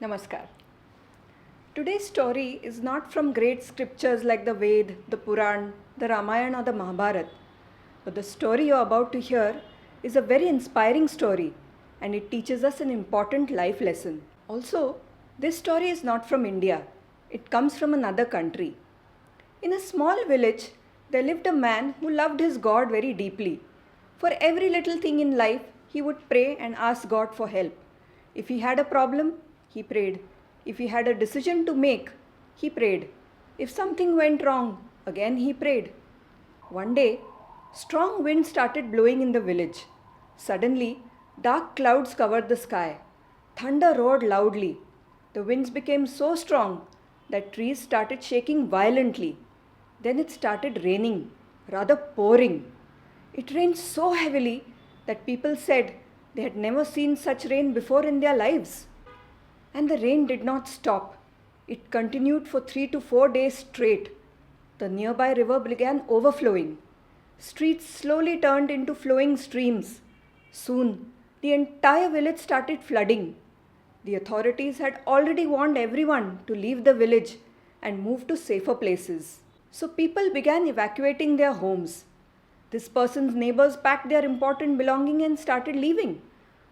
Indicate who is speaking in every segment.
Speaker 1: Namaskar. Today's story is not from great scriptures like the Ved, the Puran, the Ramayana or the Mahabharata, but the story you're about to hear is a very inspiring story and it teaches us an important life lesson. Also, this story is not from India. It comes from another country. In a small village, there lived a man who loved his God very deeply. For every little thing in life, he would pray and ask God for help. If he had a problem, he prayed. If he had a decision to make, he prayed. If something went wrong, again he prayed. One day, strong wind started blowing in the village. Suddenly, dark clouds covered the sky. Thunder roared loudly. The winds became so strong that trees started shaking violently. Then it started raining, rather pouring. It rained so heavily that people said they had never seen such rain before in their lives. And the rain did not stop. It continued for 3 to 4 days straight. The nearby river began overflowing. Streets slowly turned into flowing streams. Soon, the entire village started flooding. The authorities had already warned everyone to leave the village and move to safer places. So people began evacuating their homes. This person's neighbors packed their important belongings and started leaving.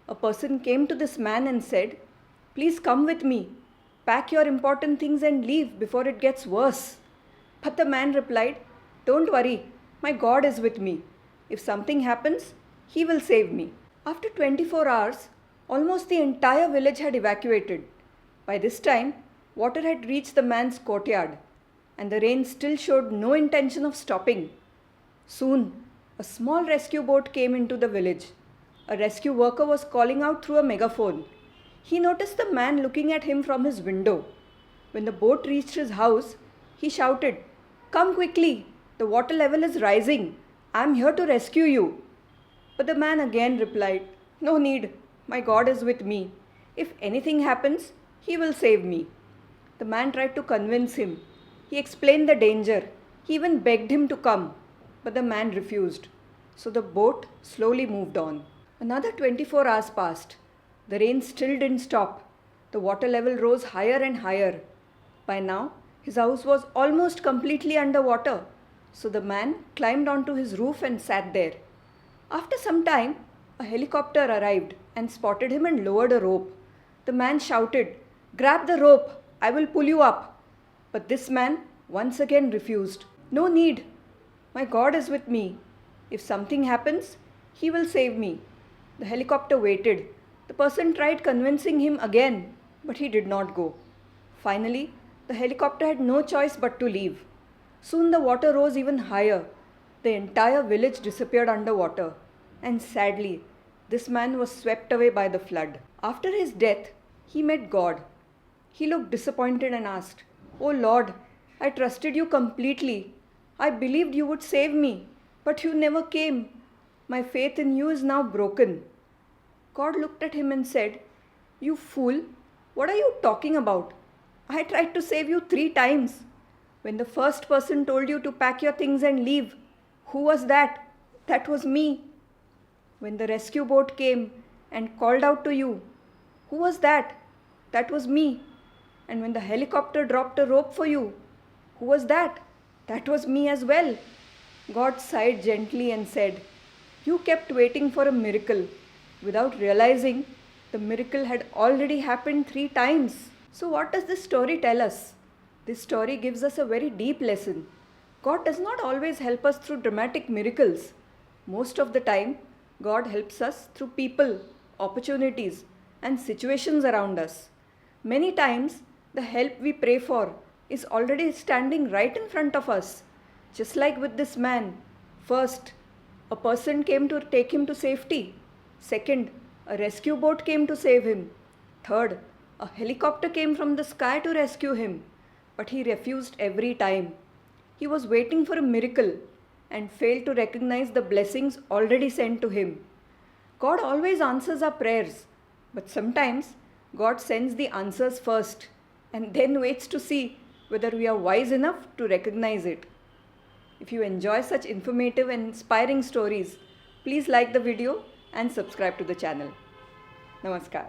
Speaker 1: A person came to this man and said, "Please come with me. Pack your important things and leave before it gets worse." But the man replied, "Don't worry, my God is with me. If something happens, He will save me." After 24 hours, almost the entire village had evacuated. By this time, water had reached the man's courtyard, and the rain still showed no intention of stopping. Soon, a small rescue boat came into the village. A rescue worker was calling out through a megaphone. He noticed the man looking at him from his window. When the boat reached his house, he shouted, "Come quickly, the water level is rising. I am here to rescue you." But the man again replied, "No need, my God is with me. If anything happens, He will save me." The man tried to convince him. He explained the danger. He even begged him to come, but the man refused. So the boat slowly moved on. Another 24 hours passed. The rain still didn't stop. The water level rose higher and higher. By now, his house was almost completely under water. So the man climbed onto his roof and sat there. After some time, a helicopter arrived and spotted him and lowered a rope. The man shouted, "Grab the rope, I will pull you up." But this man once again refused. "No need. My God is with me. If something happens, He will save me." The helicopter waited. The person tried convincing him again, but he did not go. Finally, the helicopter had no choice but to leave. Soon the water rose even higher. The entire village disappeared underwater. And sadly, this man was swept away by the flood. After his death, he met God. He looked disappointed and asked, "Oh Lord, I trusted you completely. I believed you would save me, but you never came. My faith in you is now broken." God looked at him and said, "You fool, what are you talking about? I tried to save you 3 times. When the first person told you to pack your things and leave, who was that? That was me. When the rescue boat came and called out to you, who was that? That was me. And when the helicopter dropped a rope for you, who was that? That was me as well." God sighed gently and said, "You kept waiting for a miracle, without realizing the miracle had already happened 3 times. So what does this story tell us? This story gives us a very deep lesson. God does not always help us through dramatic miracles. Most of the time, God helps us through people, opportunities, and situations around us. Many times, the help we pray for is already standing right in front of us. Just like with this man. First, a person came to take him to safety. Second, a rescue boat came to save him. Third, a helicopter came from the sky to rescue him. But he refused every time. He was waiting for a miracle and failed to recognize the blessings already sent to him. God always answers our prayers, but sometimes God sends the answers first and then waits to see whether we are wise enough to recognize it. If you enjoy such informative and inspiring stories, please like the video and subscribe to the channel. Namaskar.